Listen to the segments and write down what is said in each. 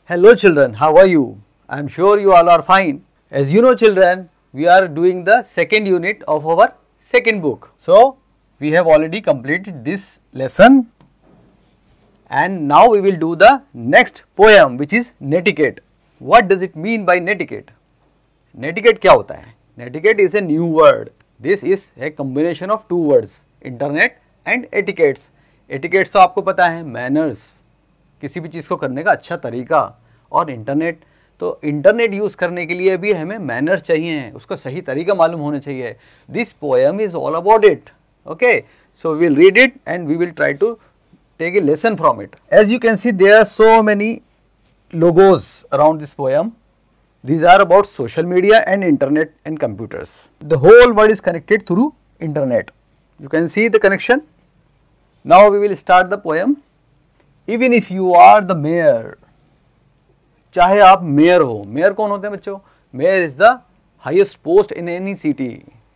Hello children, how are you? I am sure you all are fine. As you know children, we are doing the second unit of our second book. So, we have already completed this lesson and now we will do the next poem which is netiquette. What does it mean by netiquette? Netiquette क्या होता है? Netiquette is a new word. This is a combination of two words, internet and etiquettes. Etiquettes तो आपको पता है, manners, किसी भी चीज़ को करने का अच्छा तरीका, और इंटरनेट तो इंटरनेट यूज़ करने के लिए भी हमें मैनर्स चाहिए, उसका सही तरीका मालूम होना चाहिए. This poem is all about it. Okay, so we will read it and we will try to take a lesson from it. As you can see there are so many logos around this poem. These are about social media and internet and computers. The whole world is connected through internet. You can see the connection. Now we will start the poem. Even if you are the mayor, चाहे आप mayor हो. Mayor कौन होते हैं बच्चों? Mayor is the highest post in any city.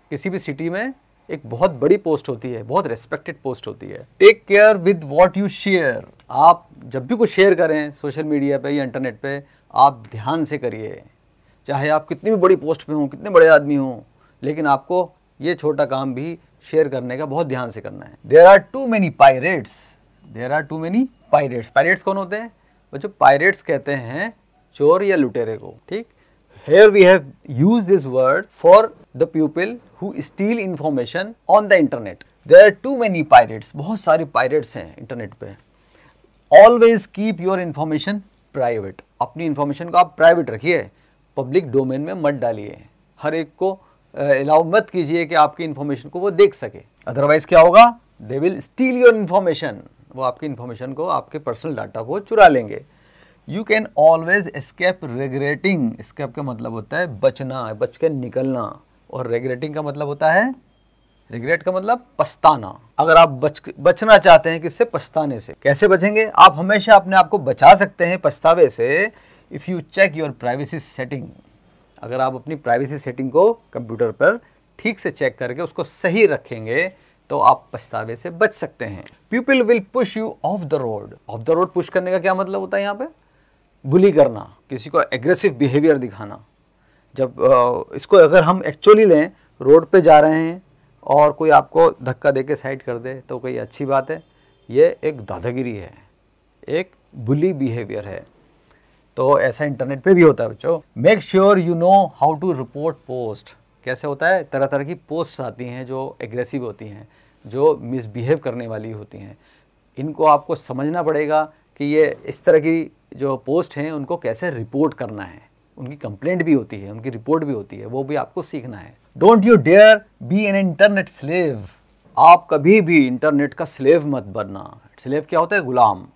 किसी भी city में एक बहुत बड़ी पोस्ट होती है, बहुत रेस्पेक्टेड पोस्ट होती है. Take care with what you share. आप जब भी कुछ शेयर करें सोशल मीडिया पे या इंटरनेट पे, आप ध्यान से करिए. चाहे आप कितनी भी बड़ी पोस्ट पे हों, कितने बड़े आदमी हों, लेकिन आपको ये छोटा काम भी शेयर करने का बहुत ध्यान से करना है. There are too many pirates. There are too many pirates. Pirates कौन होते हैं बच्चों? पायरेट्स कहते हैं चोर या लुटेरे को. ठीक. Here we have used this word for the people who steal information on the internet. There are too many pirates. बहुत सारे pirates हैं इंटरनेट पे. Always keep your information private. अपनी इंफॉर्मेशन को आप प्राइवेट रखिए, पब्लिक डोमेन में मत डालिए. हर एक को अलाउ मत कीजिए कि आपकी इंफॉर्मेशन को वो देख सके. अदरवाइज क्या होगा? They will steal your information. वो आपकी इंफॉर्मेशन को, आपके पर्सनल डाटा को चुरा लेंगे. You can always escape regretting. Escape का मतलब होता है बचना, बच के निकलना, और regretting का मतलब होता है, regret का मतलब पछताना. अगर आप बचना चाहते हैं किससे? पछताने से. कैसे बचेंगे? आप हमेशा अपने आप को बचा सकते हैं पछतावे से. If you check your privacy setting. अगर आप अपनी प्राइवेसी सेटिंग को कंप्यूटर पर ठीक से चेक करके उसको सही रखेंगे तो आप पछतावे से बच सकते हैं. People will push you off the road. Off the road push करने का क्या मतलब होता है यहाँ पे? बुली करना, किसी को एग्रेसिव बिहेवियर दिखाना. जब इसको अगर हम एक्चुअली लें, रोड पे जा रहे हैं और कोई आपको धक्का देके साइड कर दे तो कोई अच्छी बात है? ये एक दादागिरी है, एक बुली बिहेवियर है. तो ऐसा इंटरनेट पे भी होता है बच्चों. Make sure you know how to report post. कैसे होता है? तरह तरह की पोस्ट आती हैं जो एग्रेसिव होती हैं, जो मिसबिहेव करने वाली होती हैं. इनको आपको समझना पड़ेगा कि ये इस तरह की जो पोस्ट हैं उनको कैसे रिपोर्ट करना है. उनकी कंप्लेंट भी होती है, उनकी रिपोर्ट भी होती है, वो भी आपको सीखना है. Don't you dare be an internet slave. आप कभी भी इंटरनेट का स्लेव मत बनना. स्लेव क्या होता है? गुलाम,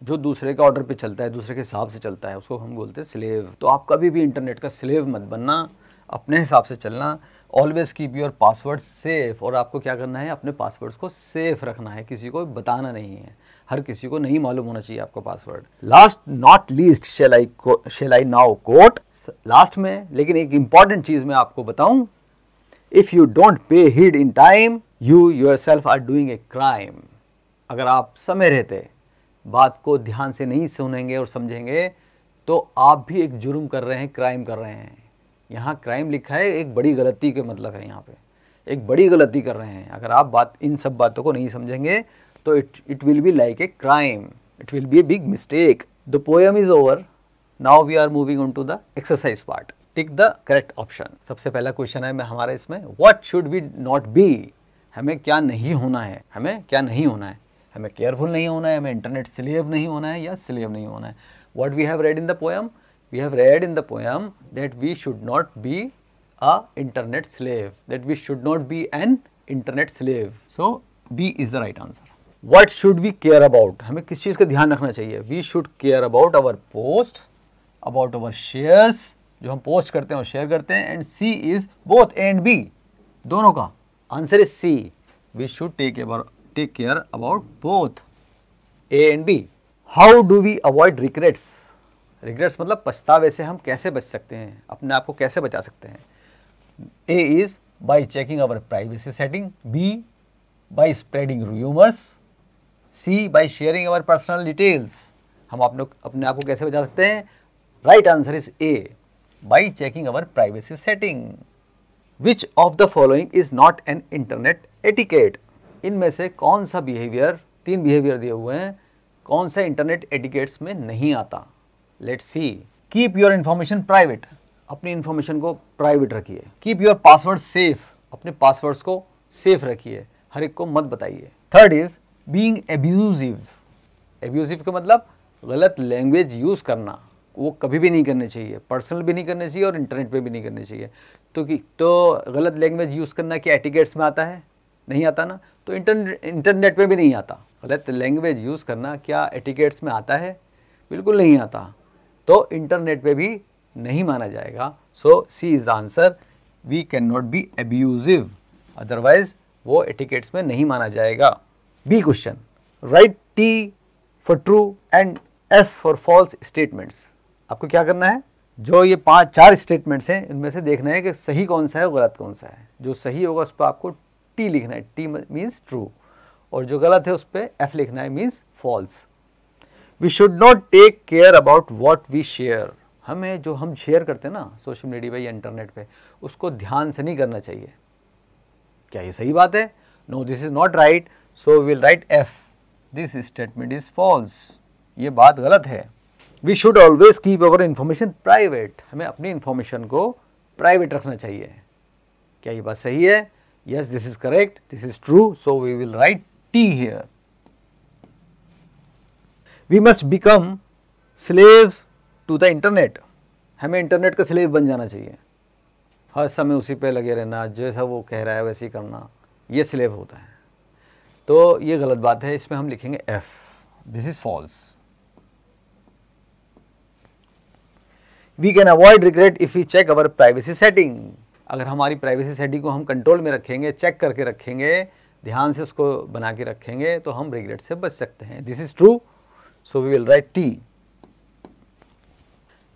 जो दूसरे के ऑर्डर पे चलता है, दूसरे के हिसाब से चलता है, उसको हम बोलते हैं स्लेव. तो आप कभी भी इंटरनेट का स्लेव मत बनना, अपने हिसाब से चलना. Always keep your password safe. और आपको क्या करना है? अपने पासवर्ड्स को सेफ रखना है, किसी को बताना नहीं है. हर किसी को नहीं मालूम होना चाहिए आपका password. Last not least shall I now quote. लास्ट में लेकिन एक इंपॉर्टेंट चीज मैं आपको बताऊं. If you don't pay heed in time, you yourself are doing a crime. अगर आप समय रहते बात को ध्यान से नहीं सुनेंगे और समझेंगे तो आप भी एक जुर्म कर रहे हैं, क्राइम कर रहे हैं. यहाँ क्राइम लिखा है, एक बड़ी गलती के मतलब है. यहाँ पे एक बड़ी गलती कर रहे हैं. अगर आप इन सब बातों को नहीं समझेंगे तो it will be like a crime. It will be a big mistake. The poem is over. Now we are moving on to the exercise part. Tick the correct option. सबसे पहला क्वेश्चन है हमारा इसमें, what should we not be? हमें क्या नहीं होना है? हमें क्या नहीं होना है? हमें केयरफुल नहीं होना है, हमें इंटरनेट स्लेव नहीं होना है या स्लेव नहीं होना है. What we have read in the poem? We have read in the poem that we should not be a internet slave. That we should not be an internet slave. So B is the right answer. What should we care about? हमें किस चीज़ का ध्यान रखना चाहिए? We should care about our post, about our shares, जो हम post करते हैं और शेयर करते हैं. And C is both A and B, दोनों का answer is C. We should take care about both A and B. How do we avoid regrets? Regrets मतलब पछतावे से हम कैसे बच सकते हैं, अपने आप को कैसे बचा सकते हैं. A is by checking our privacy setting. B by spreading rumors. C by sharing our personal details. हम अपने आप को कैसे बचा सकते हैं? Right answer is a, by checking our privacy setting. Which of the following is not an internet etiquette? इनमें से कौन सा बिहेवियर, 3 बिहेवियर दिए हुए हैं, कौन सा इंटरनेट एटिकेट्स में नहीं आता? Let's see. Keep your information private, अपनी इन्फॉर्मेशन को प्राइवेट रखिए। कीप योर पासवर्ड सेफ, अपने पासवर्ड्स को सेफ रखिए, हर एक को मत बताइए। Third is being abusive. Abusive का मतलब गलत लैंग्वेज यूज़ करना, वो कभी भी नहीं करनी चाहिए, पर्सनल भी नहीं करनी चाहिए और इंटरनेट पे भी नहीं करनी चाहिए। तो गलत लैंग्वेज यूज़ करना क्या एटिकेट्स में आता है? नहीं आता ना। तो इंटरनेट पे भी नहीं आता। गलत लैंग्वेज यूज़ करना क्या एटिकेट्स में आता है? बिल्कुल नहीं आता। तो इंटरनेट पे भी नहीं माना जाएगा। So C is the answer, we can not be abusive, otherwise वो एटिकेट्स में नहीं माना जाएगा। B question, write T for true and F for false statements. आपको क्या करना है? जो ये 4 स्टेटमेंट्स हैं इनमें से देखना है कि सही कौन सा है और गलत कौन सा है। जो सही होगा उस पर आपको टी लिखना है, टी मीन्स ट्रू, और जो गलत है उस पर एफ लिखना है, means false. We should not take care about what we share. हमें जो हम शेयर करते हैं ना सोशल मीडिया पे या इंटरनेट पे, उसको ध्यान से नहीं करना चाहिए। क्या ये सही बात है? No, this is not right, so we will write F, this statement is false, ये बात गलत है। We should always keep our information private, हमें अपनी इन्फॉर्मेशन को प्राइवेट रखना चाहिए। क्या ये बात सही है? Yes, this is correct, this is true, so we will write T here. We must become slave to the internet, हमें इंटरनेट का स्लेव बन जाना चाहिए, हर समय उसी पे लगे रहना, जैसा वो कह रहा है वैसे ही करना, ये स्लेव होता है। तो ये गलत बात है, इसमें हम लिखेंगे F, this is false. We can avoid regret if we check our privacy setting. अगर हमारी प्राइवेसी सेटिंग को हम कंट्रोल में रखेंगे, चेक करके रखेंगे, ध्यान से उसको बना के रखेंगे, तो हम रिग्रेट से बच सकते हैं। This is true, so we will write T.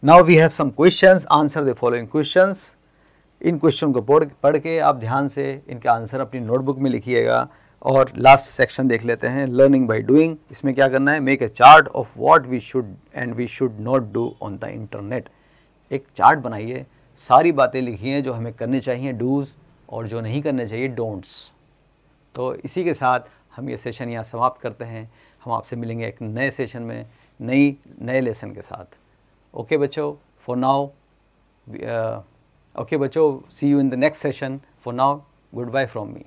Now we have some questions, answer the following questions. इन क्वेश्चन को पढ़ के आप ध्यान से इनके आंसर अपनी नोटबुक में लिखिएगा। और लास्ट सेक्शन देख लेते हैं, लर्निंग बाय डूइंग। इसमें क्या करना है? Make a chart of what we should and we should not do on the internet. एक चार्ट बनाइए, सारी बातें लिखिए जो हमें करने चाहिए डूज़, और जो नहीं करने चाहिए डोंट्स। तो इसी के साथ हम ये सेशन यहाँ समाप्त करते हैं। हम आपसे मिलेंगे एक नए सेशन में नए लेसन के साथ। ओके बच्चों, फॉर नाउ okay बच्चों, see you in the next session. For now, goodbye from me.